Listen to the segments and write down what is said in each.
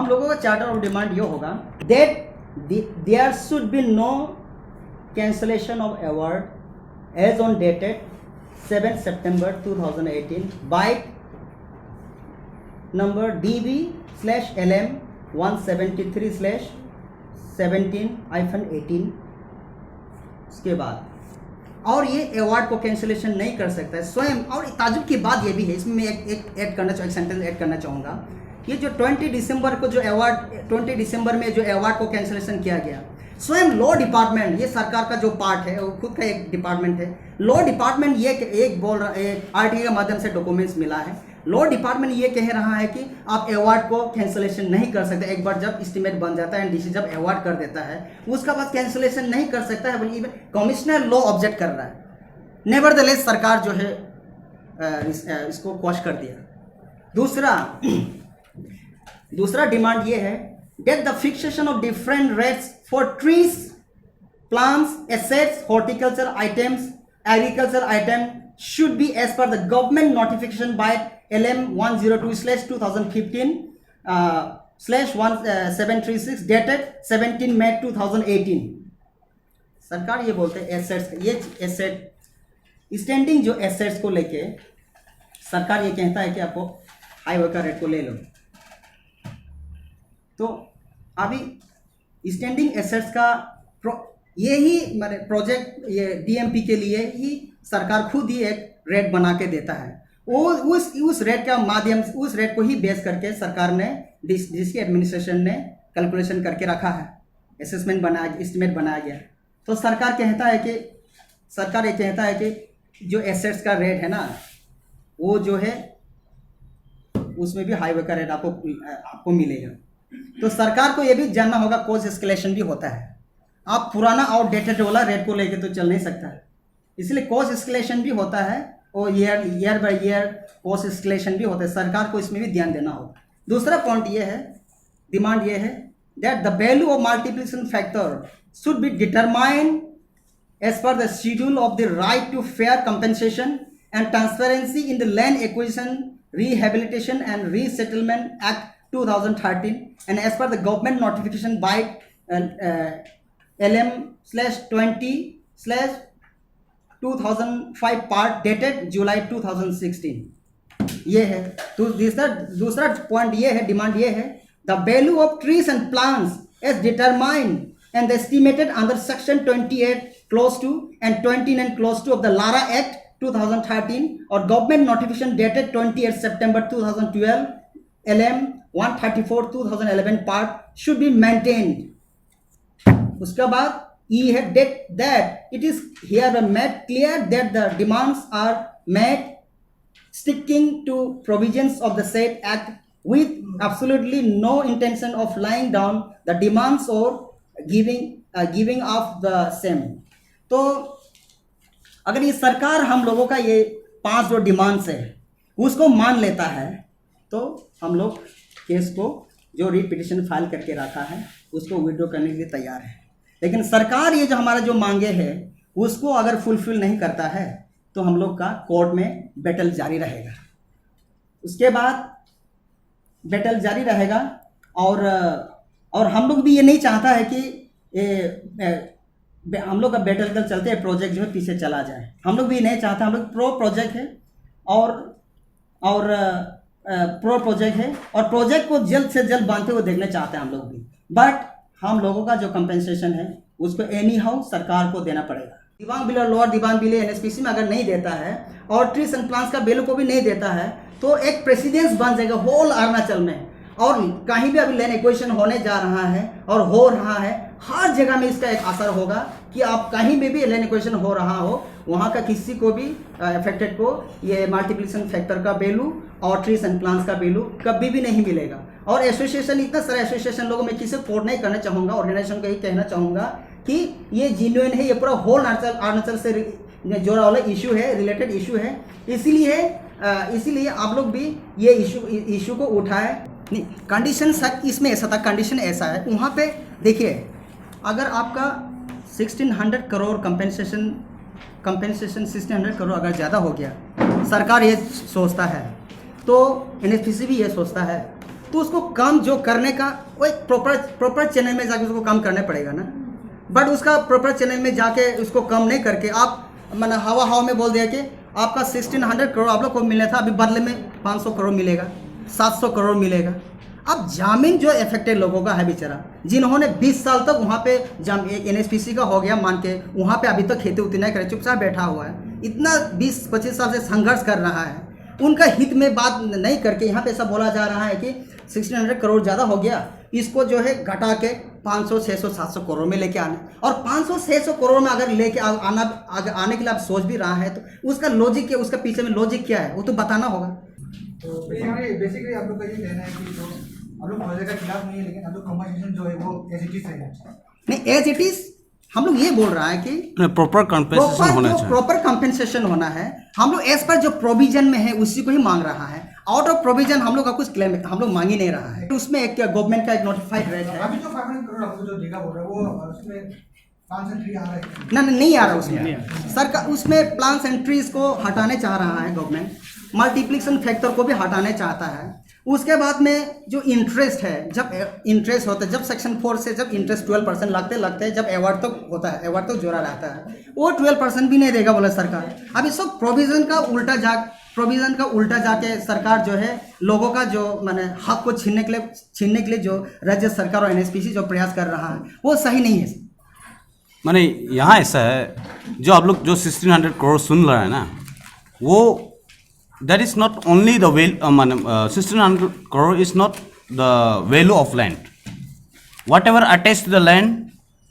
हम लोगों का चार्टर ऑफ डिमांड ये होगा that there should be no cancellation of award as on dated 7 September 2018 by number DB/LM 173/17-18। उसके बाद और ये अवार्ड को कैंसिलेशन नहीं कर सकता है स्वयं। और ताजुब की बात ये भी है, इसमें मैं एक सेंटेंस ऐड करना चाहूँगा। ये जो 20 दिसंबर को जो अवार्ड 20 दिसंबर में जो अवार्ड को कैंसिलेशन किया गया, स्वयं लॉ डिपार्टमेंट, ये सरकार का जो पार्ट है, वो खुद का एक डिपार्टमेंट है। लॉ डिपार्टमेंट ये एक बोल रहा है, आरटीआई के माध्यम से डॉक्यूमेंट्स मिला है, लॉ डिपार्टमेंट ये कह रहा है कि आप अवार्ड को कैंसिलेशन नहीं कर सकते। एक बार जब एस्टीमेट बन जाता है एंड डीसी जब अवार्ड कर देता है, उसका बाद कैंसिलेशन नहीं कर सकता है, बल्कि इवन कमिश्नर लॉ ऑब्जेक्ट कर रहा है। नेवरदलेस सरकार जो है इसको क्वॉश कर दिया। दूसरा डिमांड ये है that the fixation of different rates for trees, plants, assets, horticulture items, agriculture item should be as per the government notification by LM 102/2015/1736 dated 17 May 2018। सरकार ये बोलते हैं एसेट्स, ये एसेट स्टैंडिंग जो एसेट्स को लेके सरकार ये कहता है कि आपको हाईवे का रेट को ले लो। तो अभी स्टैंडिंग एसेट्स का यही प्रोजेक्ट ये डीएमपी के लिए ही सरकार खुद ही एक रेट बना के देता है। वो उस रेट का माध्यम से, उस रेट को ही बेस करके सरकार ने जिसकी एडमिनिस्ट्रेशन ने कैलकुलेशन करके रखा है, एसेसमेंट बनाया, एस्टिमेट बनाया गया। तो सरकार ये कहता है कि जो एसेट्स का रेट है ना, वो जो है उसमें भी हाईवे का रेट आपको मिलेगा। तो सरकार को ये भी जानना होगा कॉस्ट एस्केलेशन भी होता है। आप पुराना आउटडेटेड वाला रेट को लेके तो चल नहीं सकता है, इसलिए कॉस्ट एस्केलेशन भी होता है और year by year cost escalation भी होता है। सरकार को इसमें भी ध्यान देना होगा। दूसरा पॉइंट ये है, डिमांड ये है that the value of multiplication factor should be determined as per the schedule of the right to fair compensation and transparency in the land acquisition, rehabilitation and resettlement act 2013 and as per the government notification by LM/20/2005 part dated July 2016। ये है। तो दूसरा point ये है, demand ये है the value of trees and plants as determined and estimated under section 28 clause 2 and 29 clause 2 of the LARA Act 2013 or government notification dated 28 September 2012 LM 134/2011 part should be maintained। उसके बाद E है that it is here made clear that the demands are made sticking to provisions of the said act with absolutely no intention of laying down the demands or giving off the same। तो अगर ये सरकार हम लोगों का ये 5 जो demands है उसको मान लेता है, तो हम लोग केस को जो रीट पिटिशन फाइल करके रखा है उसको विड्रॉ करने के लिए तैयार है। लेकिन सरकार ये जो हमारा जो मांगे है उसको अगर फुलफिल नहीं करता है तो हम लोग का कोर्ट में बैटल जारी रहेगा। उसके बाद बैटल जारी रहेगा और हम लोग भी ये नहीं चाहता है कि हम लोग का बैटल कल चलते हैं प्रोजेक्ट जो है पीछे चला जाए। हम लोग भी नहीं चाहते, हम लोग प्रो प्रोजेक्ट है और प्रोजेक्ट को जल्द से जल्द बांधते हुए देखना चाहते हैं हम लोग भी। बट हम लोगों का जो कंपेंसेशन है उसको एनी हाउ सरकार को देना पड़ेगा। दिबांग बिल और लोअर दिबांग बिल एनएसपीसी में अगर नहीं देता है और ट्रीज एंड प्लांट्स का बिल को भी नहीं देता है तो एक प्रेसिडेंस बन जाएगा होल अरुणाचल में। और कहीं भी अभी लैंड एक्विजिशन होने जा रहा है और हो रहा है, हर जगह में इसका एक असर होगा कि आप कहीं भी लैंड एक्विजिशन हो रहा हो, वहाँ का किसी को भी अफेक्टेड को ये मल्टीप्लिकेशन फैक्टर का वैल्यू और ट्रीज एंड प्लांट्स का वैल्यू कभी भी नहीं मिलेगा। और एसोसिएशन, इतना सारा एसोसिएशन लोगों में किसी कोर्ट नहीं करना चाहूँगा, ऑर्गेनाइजेशन को यही कहना चाहूँगा कि ये जेन्युइन है, ये पूरा होल अरुणाचल से जोड़ा वाला इशू है, रिलेटेड इशू है। इसीलिए आप लोग भी ये इशू को उठाए। नहीं, कंडीशन सर इसमें ऐसा था, कंडीशन ऐसा है वहाँ पे देखिए, अगर आपका 1600 करोड़ कंपेंसेशन 1600 करोड़ अगर ज़्यादा हो गया, सरकार ये सोचता है, तो एनएसपीसी भी ये सोचता है, तो उसको काम जो करने का वो एक प्रॉपर चैनल में जाके उसको काम करना पड़ेगा ना। बट उसका प्रॉपर चैनल में जाके उसको कम नहीं करके आप मैंने हवा में बोल दिया कि आपका 1600 करोड़ आप लोग को मिलना था, अभी बदले में 500 करोड़ मिलेगा, 700 करोड़ मिलेगा। अब जामीन जो इफेक्टेड लोगों का है बेचारा, जिन्होंने 20 साल तक वहाँ पे NSPC का हो गया मान के वहाँ पे अभी तक खेती उतनी नहीं करे, चुपचाप बैठा हुआ है, इतना 20-25 साल से संघर्ष कर रहा है, उनका हित में बात नहीं करके यहाँ पे ऐसा बोला जा रहा है कि 1600 करोड़ ज़्यादा हो गया, इसको जो है घटा के 500, 600, 700 करोड़ में लेके आने। और 500, 600 करोड़ में अगर लेके आने के लिए आप सोच भी रहा है तो उसका लॉजिक क्या, उसका पीछे में लॉजिक क्या है वो तो बताना होगा। तो बेसिकली आप लोग का ये कहना है कि जो आप लोग प्रोजेक्ट के खिलाफ नहीं है, लेकिन आप लोग कंपनसेशन जो है वो एज इट इज है। नहीं, एज इट इज हम लोग ये बोल रहा है कि प्रॉपर कंपेंसेशन होना चाहिए, प्रॉपर कंपेंसेशन होना है। हम लोग एज पर जो प्रोविजन में है उसी को ही मांग रहा है, आउट ऑफ प्रोविजन हम लोग का कुछ क्लेम हम लोग मांग ही नहीं रहा है। उसमें एक गवर्नमेंट का एक नोटिफाइड रेट है। अभी जो 500 करोड़ आपको जो देगा बोल रहा है वो उसमें प्लान्स एंड ट्री आ रहा है ना, नहीं आ रहा उसमें। सरकार उसमें प्लान्स एंड ट्रीज को हटाने चाह रहा है गवर्नमेंट, मल्टीप्लिकेशन फैक्टर को भी हटाने चाहता है। उसके बाद में जो इंटरेस्ट है, जब इंटरेस्ट होता है, जब सेक्शन 4 से जब इंटरेस्ट 12% लगते जब अवार्ड तक होता है, अवार्ड तक जोड़ा रहता है, वो 12% भी नहीं देगा बोला सरकार। अभी सब प्रोविज़न का उल्टा जाके सरकार जो है लोगों का जो माने हक को छीनने के लिए जो राज्य सरकार और NSPC जो प्रयास कर रहा है वो सही नहीं है। माने यहाँ ऐसा है, जो आप लोग जो 1600 करोड़ सुन रहे हैं ना, वो that is not only the value 1600 crore is not the value of land, whatever attached to the land,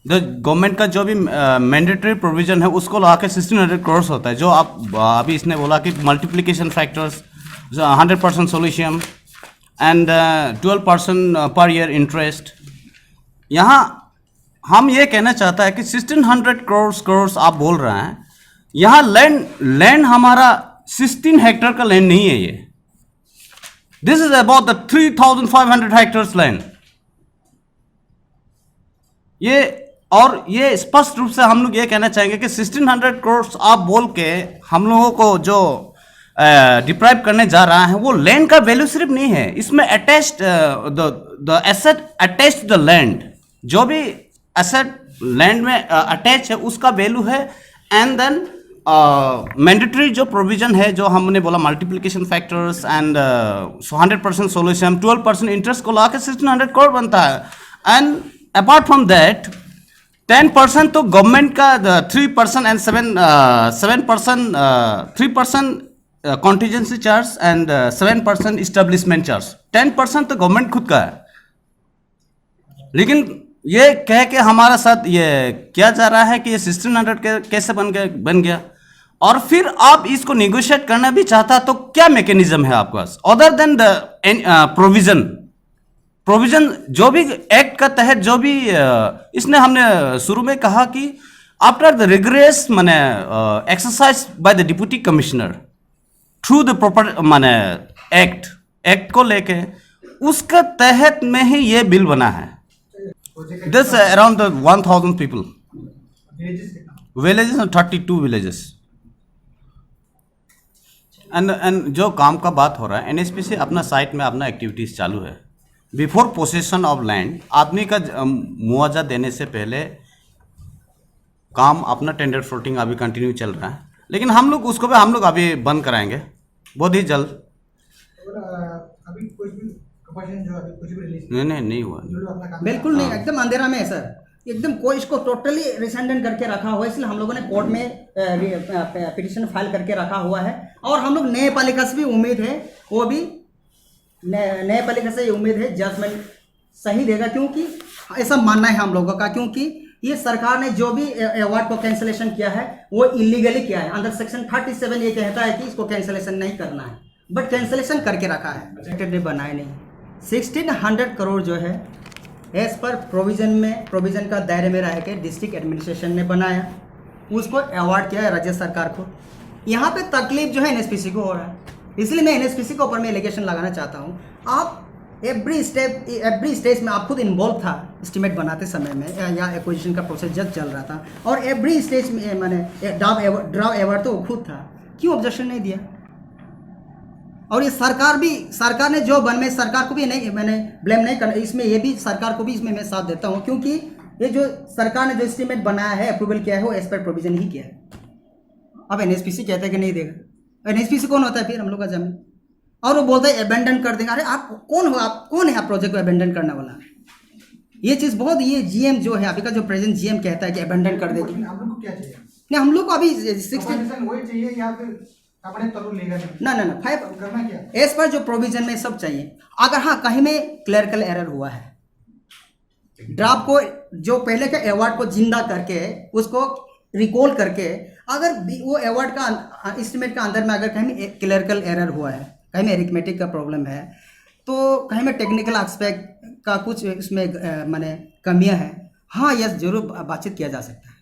the government का जो भी मैंडेटरी प्रोविजन है उसको लगा के 1600 करोड़ होता है। जो आप अभी इसने बोला कि multiplication factors 100% solution and 12% per year interest, यहाँ हम ये कहना चाहता है कि 1600 करोड़ आप बोल रहे हैं, यहाँ लैंड हमारा 16 हेक्टर का लैंड नहीं है, ये this is about the 3500 hectares land. ये और ये स्पष्ट रूप से हम लोग ये कहना चाहेंगे कि 1600 करोड़ आप बोल के हम लोगों को जो डिप्राइव करने जा रहा है वो लैंड का वैल्यू सिर्फ नहीं है, इसमें attached the asset attached the land, जो भी एसेट लैंड में अटैच है उसका वैल्यू है। एंड देन मैंडेटरी जो प्रोविजन है जो हमने बोला multiplication factors and 100% solution 12% interest को ला के 1600 करोड़ बनता है। एंड अपार्ट फ्रॉम दैट 10% तो गवर्नमेंट का 3% and 7% 3% contingency charge and 7% establishment charge, 10% तो गवर्नमेंट खुद का है। लेकिन ये कह के हमारा साथ ये किया जा रहा है कि ये 1600 कैसे बन गया, और फिर आप इसको निगोशिएट करना भी चाहता तो क्या मैकेनिज्म है आपके पास अदर देन द प्रोविजन जो भी एक्ट का तहत जो भी इसने हमने शुरू में कहा कि आफ्टर द रिग्रेस माने exercise by the deputy commissioner through the proper माने एक्ट को लेके उसका तहत में ही ये बिल बना है। This around 1000 people, villages 32 villages and जो काम का बात हो रहा है, NSPC अपना साइट में अपना एक्टिविटीज़ चालू है। बिफोर पोसेशन ऑफ लैंड आदमी का मुआवजा देने से पहले काम अपना टेंडर फ्लोटिंग अभी कंटिन्यू चल रहा है, लेकिन हम लोग उसको भी हम लोग अभी बंद कराएंगे बहुत ही जल्द। अभी कुछ भी जो अभी कुछ भी रिलीज नहीं हुआ, बिल्कुल नहीं, एकदम अंधेरा में है सर, एकदम कोई इसको टोटली रिसेंडेंट करके रखा हुआ है। इसलिए हम लोगों ने कोर्ट में पिटिशन फाइल करके रखा हुआ है, और हम लोग न्यायपालिका से भी उम्मीद है, वो भी न्यायपालिका से उम्मीद है जजमेंट सही देगा, क्योंकि ऐसा मानना है हम लोगों का, क्योंकि ये सरकार ने जो भी अवार्ड को कैंसिलेशन किया है वो इलीगली किया है। अंदर सेक्शन 37 ये कहता है कि इसको कैंसिलेशन नहीं करना है, बट कैंसिलेशन करके रखा है, बनाए नहीं। 1600 करोड़ जो है एज पर प्रोविज़न का दायरे में रह के डिस्ट्रिक्ट एडमिनिस्ट्रेशन ने बनाया, उसको अवार्ड किया है राज्य सरकार को। यहाँ पे तकलीफ जो है NSPC को हो रहा है, इसलिए मैं NSPC के ऊपर में एलिगेशन लगाना चाहता हूँ। आप एवरी स्टेज में आप खुद इन्वॉल्व था एस्टीमेट बनाते समय में, या एक्विजिशन का प्रोसेस जब चल रहा था, और एवरी स्टेज में मैंने ड्राफ्ट अवार्ड तो खुद था, क्यों ऑब्जेक्शन नहीं दिया? और ये सरकार ने जो बन में सरकार को भी नहीं मैंने ब्लेम नहीं करना, इसमें ये भी सरकार को भी इसमें मैं साथ देता हूँ, क्योंकि ये जो सरकार ने जो एस्टीमेट बनाया है, अप्रूवल किया है, वो एज पर प्रोविजन ही किया है। अब एनएचपीसी कहता है कि नहीं देगा। एनएचपीसी कौन होता है फिर हम लोग का जमीन? और वो बोलते हैं अबेंडन कर देंगे। अरे आप कौन हो? आप कौन है आप प्रोजेक्ट को अबेंडन करने वाला? ये चीज़ बहुत, ये जीएम जो है अभी का जो प्रेजेंट जीएम कहता है कि अबेंडन कर देगी। आप लोग को क्या चाहिए? नहीं, हम लोग को अभी 60 कंपनसेशन वही चाहिए या फिर अपने तरुण लेगा? ना 5 करना क्या? एज पर जो प्रोविजन में सब चाहिए। अगर हाँ कहीं में क्लरिकल एरर हुआ है, ड्राफ्ट को जो पहले के अवार्ड को जिंदा करके उसको रिकॉल करके, अगर वो अवार्ड का एस्टिमेट का अंदर में अगर कहीं में क्लरिकल एरर हुआ है, कहीं में अरिथमेटिक का प्रॉब्लम है, तो कहीं में टेक्निकल एस्पेक्ट का कुछ इसमें माने कमियां हैं, हाँ यस जरूर बातचीत किया जा सकता है।